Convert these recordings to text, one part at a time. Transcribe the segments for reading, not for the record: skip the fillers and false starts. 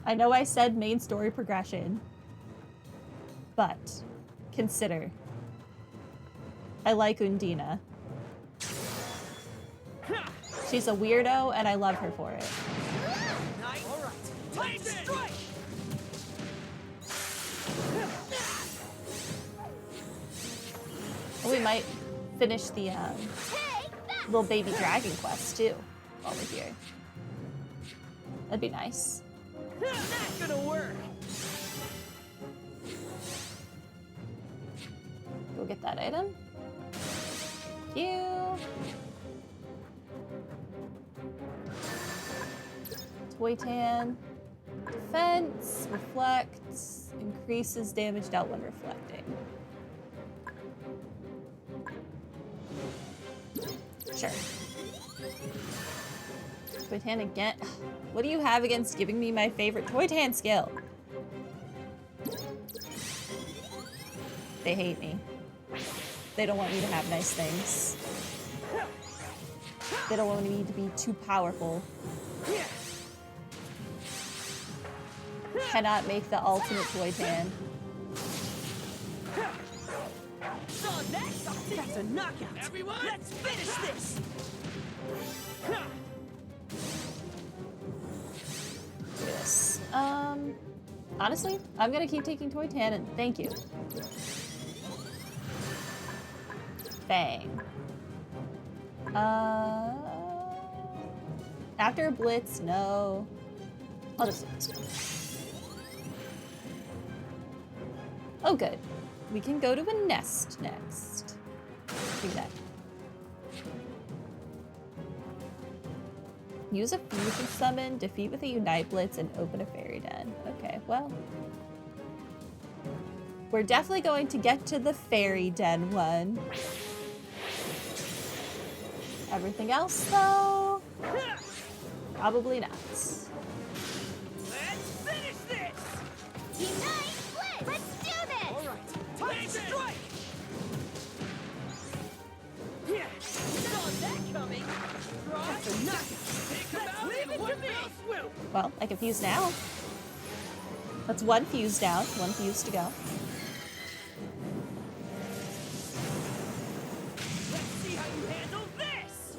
I know I said main story progression, but consider. I like Undina. She's a weirdo, and I love her for it. We might finish the little baby dragon quest too while we're here. That'd be nice. Not gonna work. Go get that item. Thank you. Toy tan. Defense. Reflects. Increases damage dealt when reflecting. Sure. Toy tan again. What do you have against giving me my favorite Toy tan skill? They hate me. They don't want me to have nice things. They don't want me to be too powerful. Cannot make the ultimate Toy tan. That's a knockout. Everyone, let's finish this. Do this. Honestly, I'm gonna keep taking Toy tan and thank you. Bang. After a blitz, no. I'll just do this one. Oh, good. We can go to a nest next. Do that. Use a fusion summon, defeat with a Unite Blitz, and open a fairy den. Okay, well. We're definitely going to get to the fairy den one. Everything else, though? Probably not. Let's finish this! Unite! Blitz! Let's do this! Alright, time to strike! Yeah, saw that coming! That's a knockout! Let's leave it to me! Well, I can fuse now. That's one fuse down, one fuse to go. Let's see how you handle this!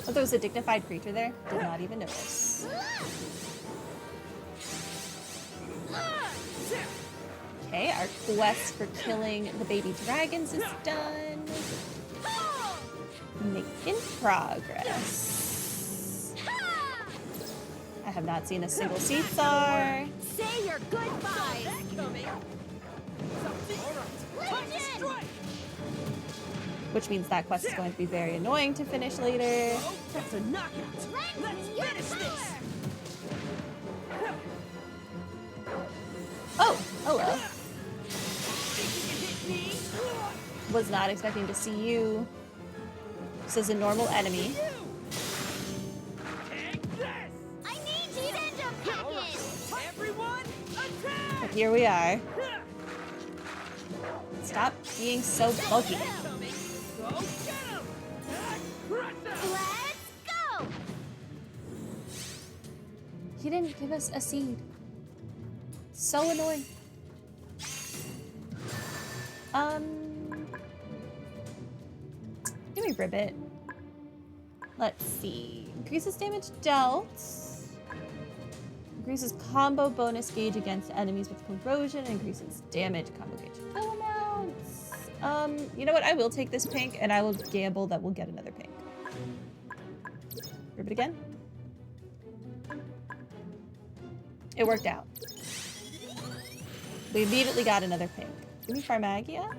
Oh, there was a dignified creature there? Did not even notice. Okay, our quest for killing the baby dragons is done. Making progress. I have not seen a single Seatsar. Say your goodbyes! Which means that quest is going to be very annoying to finish later. That's a knockout! Let's finish this! Oh, hello. Was not expecting to see you. This is a normal enemy. Take this! I need you to package! Everyone, attack! But here we are. Stop being so bulky. Go get him! Crush him! Let's go! He didn't give us a seed. So annoying. Give me Ribbit. Let's see. Increases damage dealt. Increases combo bonus gauge against enemies with corrosion. Increases damage combo gauge kill amounts. You know what? I will take this pink and I will gamble that we'll get another pink. Ribbit again. It worked out. We immediately got another pink. Give me Farmagia.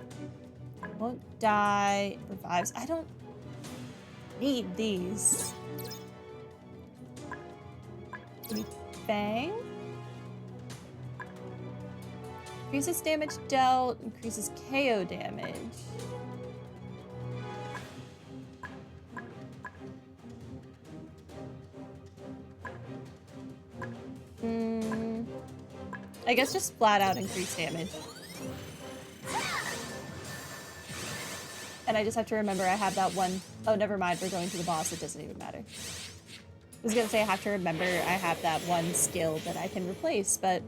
Won't die. Revives. I don't need these. Give me Fang. Increases damage dealt. Increases KO damage. I guess just flat out increase damage. And I just have to remember I have that one. Oh, never mind. We're going to the boss. It doesn't even matter. was gonna say I have to remember I have that one skill that I can replace, but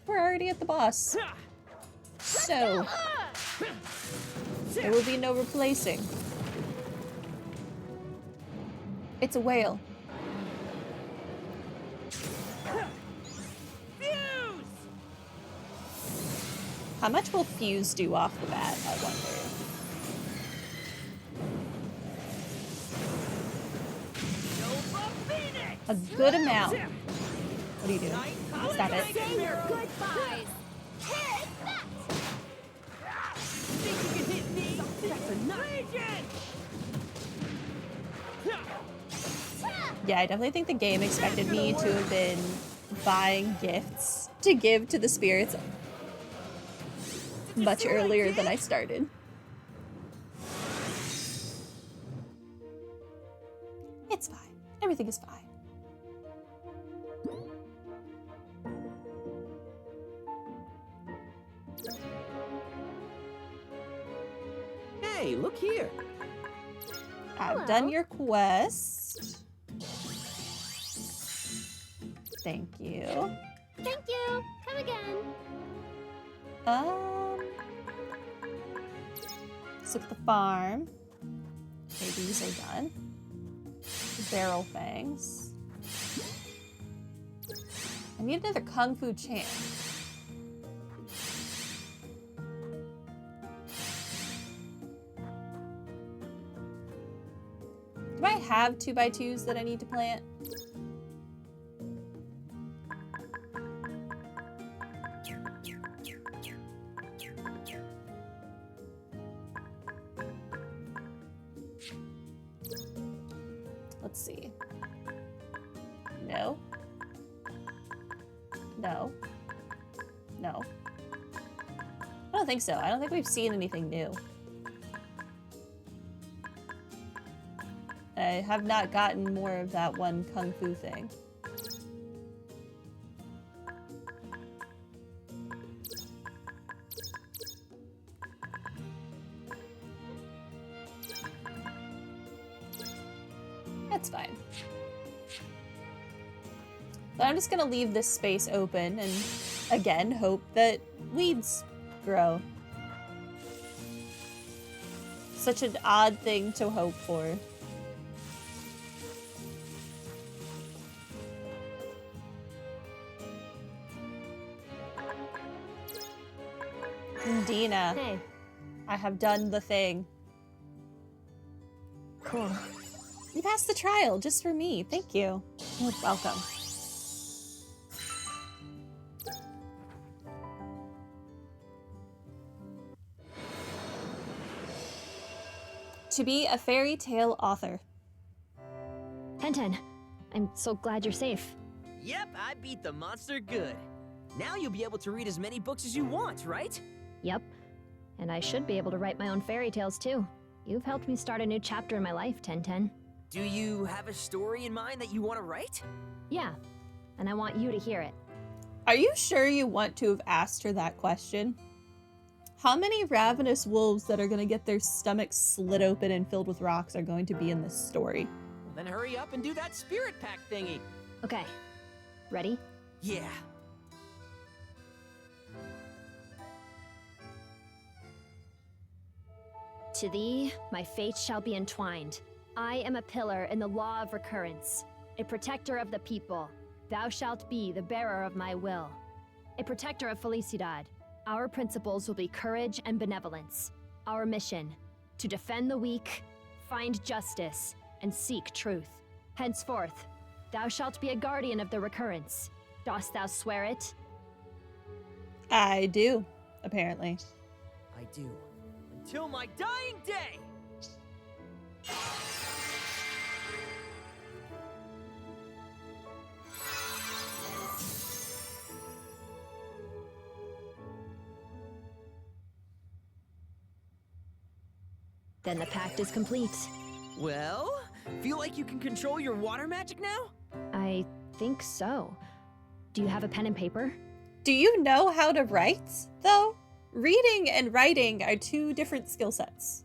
we're already at the boss. So there will be no replacing. It's a whale. Fuse! How much will Fuse do off the bat, I wonder? Nova Phoenix! A good amount. What are you doing? Stop it. Say your goodbyes. Hit that. Think you can hit me? That's enough! Legion! Yeah, I definitely think the game expected me to have been buying gifts to give to the spirits much earlier than I started. It's fine. Everything is fine. Hey, look here. I've done your quest. Thank you. Thank you. Come again. Let's look at the farm. Okay, these are done. The barrel fangs. I need another Kung Fu chant. Do I have 2x2s that I need to plant? Let's see. No. No. No. I don't think so. I don't think we've seen anything new. I have not gotten more of that one Kung Fu thing. That's fine. But I'm just gonna leave this space open and, again, hope that weeds grow. Such an odd thing to hope for. Undina, Hey, I have done the thing. cool. You passed the trial just for me. Thank you. You're welcome. To be a fairy tale author. Tenten, I'm so glad you're safe. Yep, I beat the monster good. Now you'll be able to read as many books as you want, right? Yep. And I should be able to write my own fairy tales too. You've helped me start a new chapter in my life, Tenten. Do you have a story in mind that you want to write? Yeah. And I want you to hear it. Are you sure you want to have asked her that question? How many ravenous wolves that are going to get their stomachs slit open and filled with rocks are going to be in this story? Well, then hurry up and do that spirit pack thingy. Okay. Ready? Yeah. To thee, my fate shall be entwined. I am a pillar in the law of recurrence, a protector of the people. Thou shalt be the bearer of my will. A protector of Felicidad. Our principles will be courage and benevolence. Our mission, to defend the weak, find justice, and seek truth. Henceforth, thou shalt be a guardian of the recurrence. Dost thou swear it? I do, apparently. I do. Until my dying day! Then the pact is complete. Well, feel like you can control your water magic now? I think so. Do you have a pen and paper? Do you know how to write, though? Reading and writing are two different skill sets.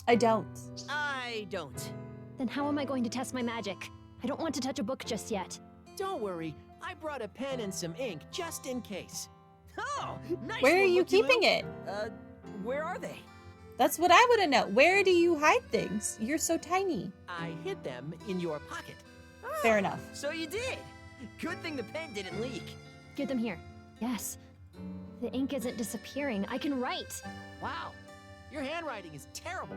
I don't. I don't. Then how am I going to test my magic? I don't want to touch a book just yet. Don't worry, I brought a pen and some ink just in case. Oh, nice Where are one, you Looky-Loo. keeping it? Where are they? That's what I want to know. Where do you hide things? You're so tiny. I hid them in your pocket. Fair enough. So you did. Good thing the pen didn't leak. Give them here. Yes. The ink isn't disappearing. I can write. Wow, your handwriting is terrible.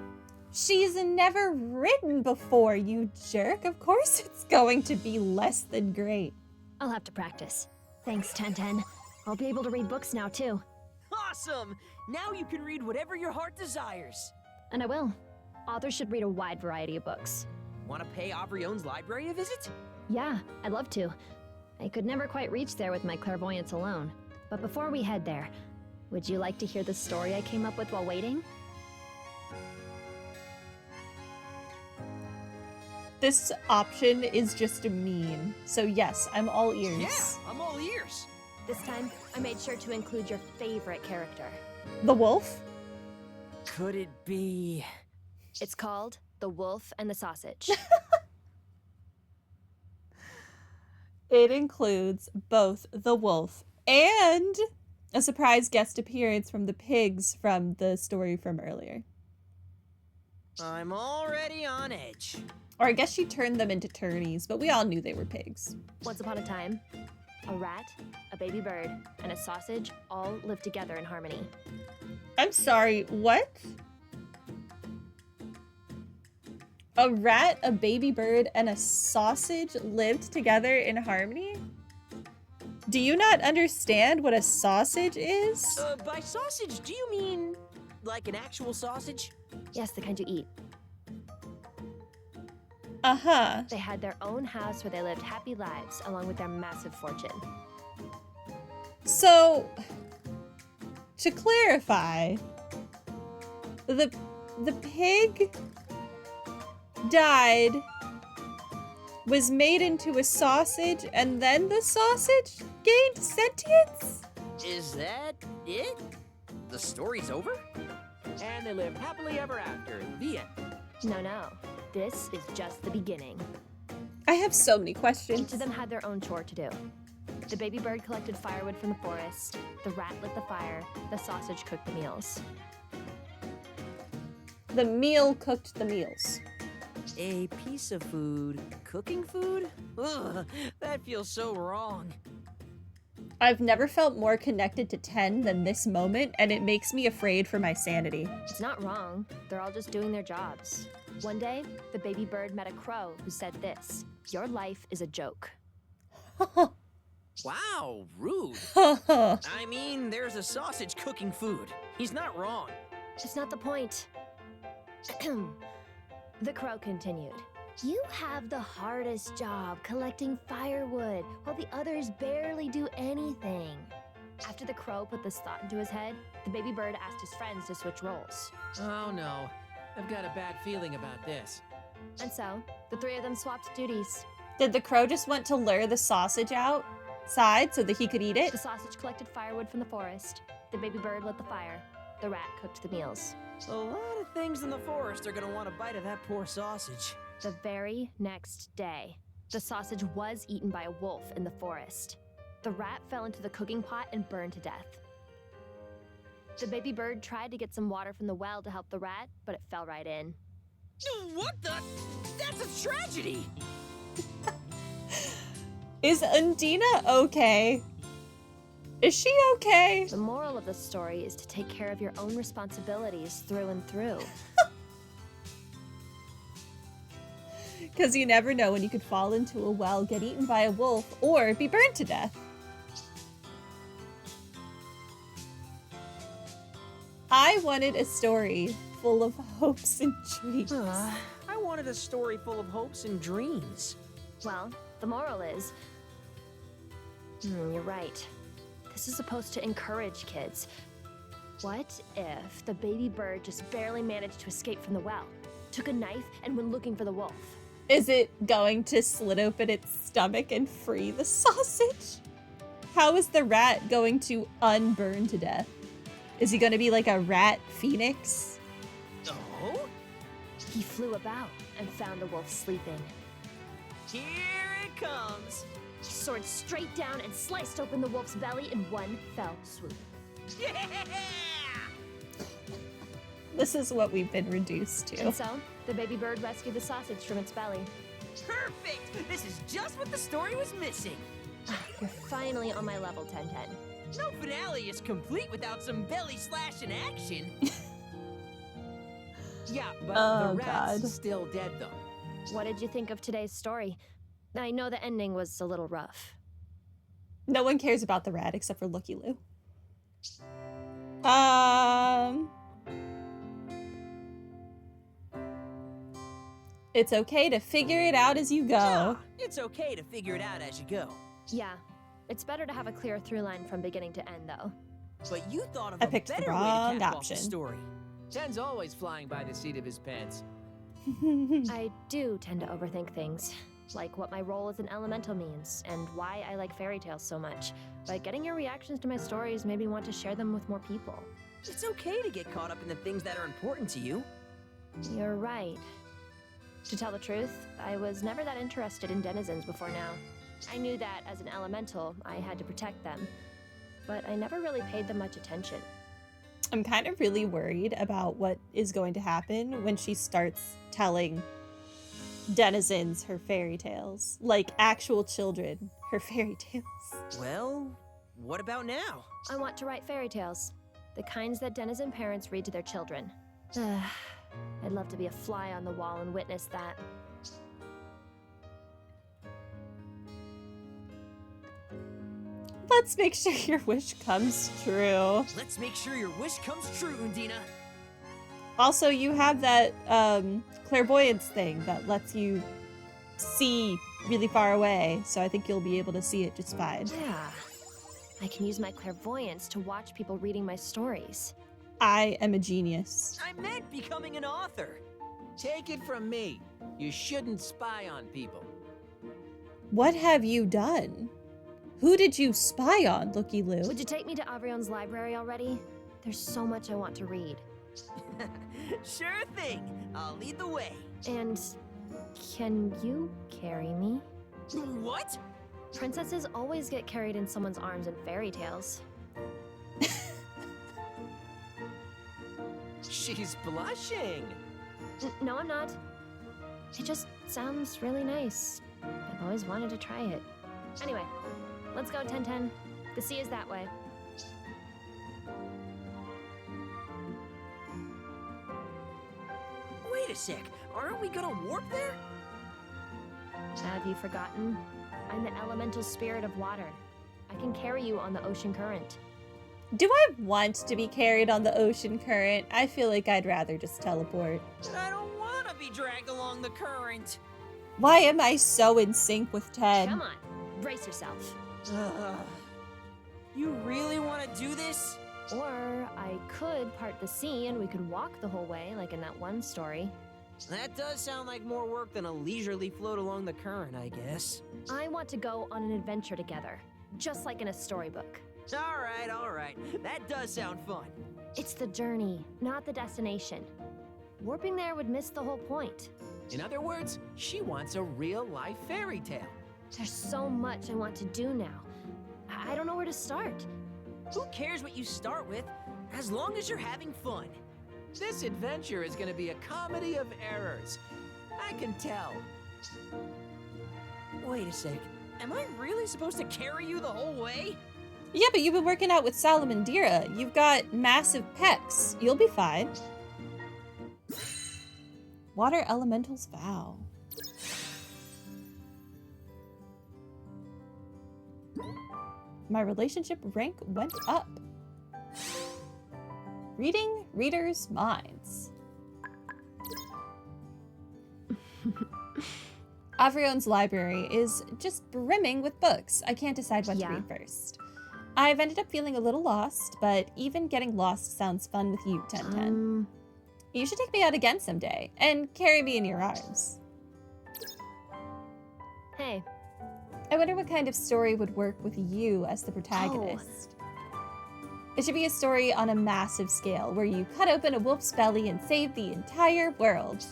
She's never written before, you jerk. Of course it's going to be less than great. I'll have to practice. Thanks, Ten. I'll be able to read books now, too. Awesome! Now you can read whatever your heart desires. And I will. Authors should read a wide variety of books. Want to pay Avrion's library a visit? Yeah, I'd love to. I could never quite reach there with my clairvoyance alone. But before we head there, would you like to hear the story I came up with while waiting? This option is just a meme. So yes, I'm all ears. Yeah, I'm all ears. This time, I made sure to include your favorite character. The wolf? Could it be... It's called The Wolf and the Sausage. It includes both the wolf and a surprise guest appearance from the pigs from the story from earlier. I'm already on edge. Or I guess she turned them into turnies, but we all knew they were pigs. Once upon a time, a rat, a baby bird, and a sausage all lived together in harmony. I'm sorry, what? A rat, a baby bird, and a sausage lived together in harmony? Do you not understand what a sausage is? By sausage, do you mean like an actual sausage? Yes, the kind you eat. Uh-huh. They had their own house where they lived happy lives along with their massive fortune. So, to clarify, the pig died, was made into a sausage, and then the sausage gained sentience? Is that it? The story's over? And they lived happily ever after. The end. No. This is just the beginning. I have so many questions. Each of them had their own chore to do. The baby bird collected firewood from the forest, the rat lit the fire, the sausage cooked the meals. The meal cooked the meals. A piece of food, cooking food? Ugh, that feels so wrong. I've never felt more connected to 10 than this moment, and it makes me afraid for my sanity. It's not wrong. They're all just doing their jobs. One day, the baby bird met a crow who said this: "Your life is a joke." Wow, rude. I mean, there's a sausage cooking food. He's not wrong. It's not the point. The crow continued. You have the hardest job collecting firewood, while the others barely do anything. After the crow put this thought into his head, the baby bird asked his friends to switch roles. Oh no, I've got a bad feeling about this. And so, the three of them swapped duties. Did the crow just want to lure the sausage outside so that he could eat it? The sausage collected firewood from the forest. The baby bird lit the fire. The rat cooked the meals. A lot of things in the forest are gonna want a bite of that poor sausage. The very next day, the sausage was eaten by a wolf in the forest. The rat fell into the cooking pot and burned to death. The baby bird tried to get some water from the well to help the rat, but it fell right in. What the? That's a tragedy! Is Undina okay? Is she okay? The moral of the story is to take care of your own responsibilities through and through. Because you never know when you could fall into a well, get eaten by a wolf, or be burned to death. I wanted a story full of hopes and dreams. I wanted a story full of hopes and dreams. Well, the moral is... you're right. This is supposed to encourage kids. What if the baby bird just barely managed to escape from the well, took a knife, and went looking for the wolf? Is it going to slit open its stomach and free the sausage? How is the rat going to unburn to death? Is he going to be like a rat phoenix? Oh? He flew about and found the wolf sleeping. Here it comes. He soared straight down and sliced open the wolf's belly in one fell swoop. Yeah! This is what we've been reduced to. And so, the baby bird rescued the sausage from its belly. Perfect! This is just what the story was missing. You're finally on my level, 1010. No finale is complete without some belly slashing action. Yeah, but Oh, the rat's God. still dead, though. What did you think of today's story? I know the ending was a little rough. No one cares about the rat except for Looky Loo. It's okay to figure it out as you go. Yeah, it's okay to figure it out as you go. Yeah, it's better to have a clear through line from beginning to end, though. But you thought of I a picked the better way wrong to cap off option. the story. Ten's always flying by the seat of his pants. I do tend to overthink things, like what my role as an elemental means, and why I like fairy tales so much. But getting your reactions to my stories made me want to share them with more people. It's okay to get caught up in the things that are important to you. You're right. To tell the truth, I was never that interested in denizens before now. I knew that as an elemental, I had to protect them, but I never really paid them much attention. I'm kind of really worried about what is going to happen when she starts telling denizens her fairy tales. Like actual children, her fairy tales. Well, what about now? I want to write fairy tales, the kinds that denizen parents read to their children. I'd love to be a fly on the wall and witness that. Let's make sure your wish comes true. Let's make sure your wish comes true, Undina. Also, you have that clairvoyance thing that lets you see really far away, so I think you'll be able to see it just fine. Yeah. I can use my clairvoyance to watch people reading my stories. I am a genius. I meant becoming an author. Take it from me. You shouldn't spy on people. What have you done? Who did you spy on, Looky Loo? Would you take me to Avrion's library already? There's so much I want to read. Sure thing. I'll lead the way. And can you carry me? What? Princesses always get carried in someone's arms in fairy tales. She's blushing. No, I'm not. It just sounds really nice. I've always wanted to try it. Anyway, let's go, 1010. The sea is that way. Wait a sec. Aren't we gonna warp there? Have you forgotten? I'm the elemental spirit of water. I can carry you on the ocean current. Do I want to be carried on the ocean current? I feel like I'd rather just teleport. But I don't want to be dragged along the current. Why am I so in sync with Ted? Come on, brace yourself. You really want to do this? Or I could part the sea and we could walk the whole way, like in that one story. That does sound like more work than a leisurely float along the current, I guess. I want to go on an adventure together, just like in a storybook. All right. That does sound fun. It's the journey, not the destination. Warping there would miss the whole point. In other words, she wants a real-life fairy tale. There's so much I want to do now. I don't know where to start. Who cares what you start with, as long as you're having fun? This adventure is gonna be a comedy of errors. I can tell. Wait a sec. Am I really supposed to carry you the whole way? Yeah, but you've been working out with Salamandira. You've got massive pecs. You'll be fine. Water Elemental's Vow. My relationship rank went up. Reading readers' minds. Avrion's library is just brimming with books. I can't decide what to read first. I've ended up feeling a little lost, but even getting lost sounds fun with you, 1010. You should take me out again someday and carry me in your arms. Hey. I wonder what kind of story would work with you as the protagonist. It should be a story on a massive scale where you cut open a wolf's belly and save the entire world.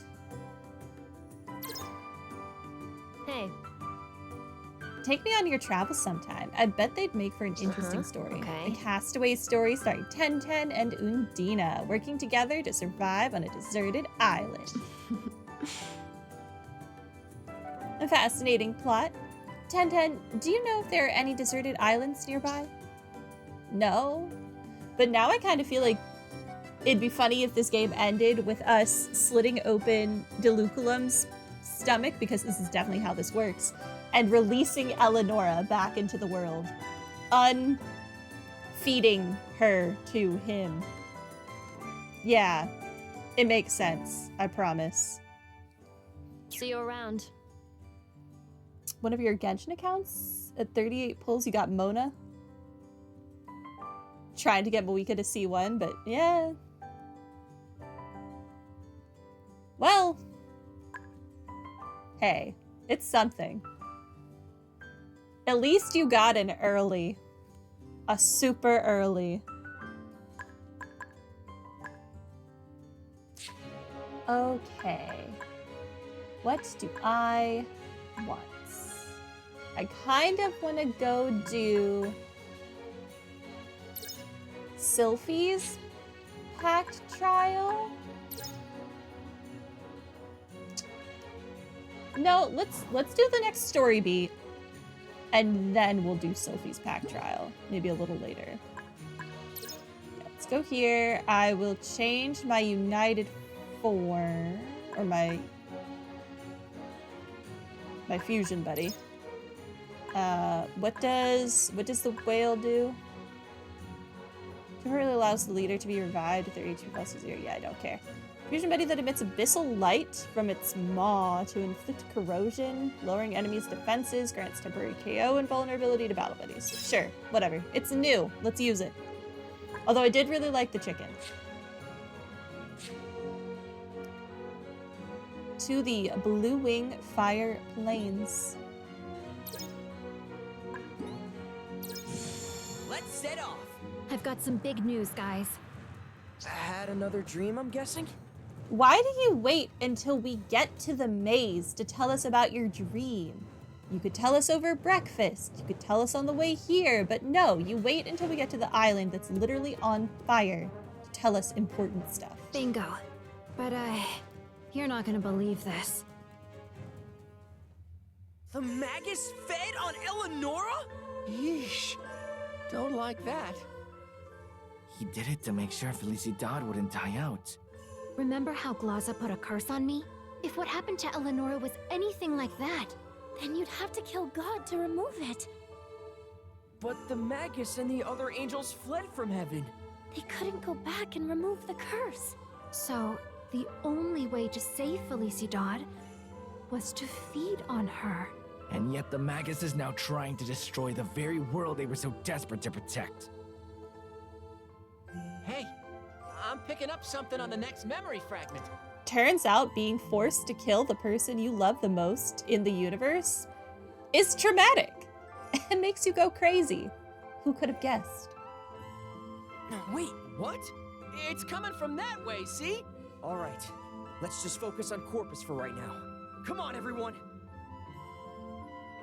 Hey. Take me on your travels sometime. I bet they'd make for an interesting story. Okay. The Castaway story starring 1010 and Undina working together to survive on a deserted island. A fascinating plot. 1010, do you know if there are any deserted islands nearby? No. But now I kind of feel like it'd be funny if this game ended with us slitting open Deluculum's stomach, because this is definitely how this works, and releasing Eleonora back into the world. Unfeeding her to him. Yeah, it makes sense, I promise. See you around. One of your Genshin accounts? At 38 pulls, you got Mona? Trying to get Moika to see one, but yeah. Well, hey, it's something. At least you got an early. A super early. Okay. What do I want? I kind of want to go do Sylphie's Pact trial. No, let's do the next story beat, and then we'll do Sylphie's Pact trial, maybe a little later. Yeah, let's go here. I will change my united form, or my fusion buddy. What does the whale do? Temporarily allows the leader to be revived if their HP plus is 0. Yeah, I don't care. Fusion buddy that emits abyssal light from its maw to inflict corrosion, lowering enemies' defenses, grants temporary KO and vulnerability to battle buddies. Sure, whatever. It's new. Let's use it. Although I did really like the chicken. To the Blue Wing Fire Plains. Let's set off. I've got some big news, guys. Had another dream, I'm guessing? Why do you wait until we get to the maze to tell us about your dream? You could tell us over breakfast. You could tell us on the way here, but no, you wait until we get to the island that's literally on fire to tell us important stuff. Bingo. But, you're not gonna believe this. The Magus fed on Eleonora? Yeesh. Don't like that. He did it to make sure Felicidad wouldn't die out. Remember how Glaza put a curse on me? If what happened to Eleonora was anything like that, then you'd have to kill God to remove it. But the Magus and the other angels fled from heaven. They couldn't go back and remove the curse. So, the only way to save Felicidad was to feed on her. And yet the Magus is now trying to destroy the very world they were so desperate to protect. Hey, I'm picking up something on the next memory fragment. Turns out being forced to kill the person you love the most in the universe is traumatic and makes you go crazy. Who could have guessed? Wait, what? It's coming from that way, see? All right, let's just focus on Corpus for right now. Come on, everyone.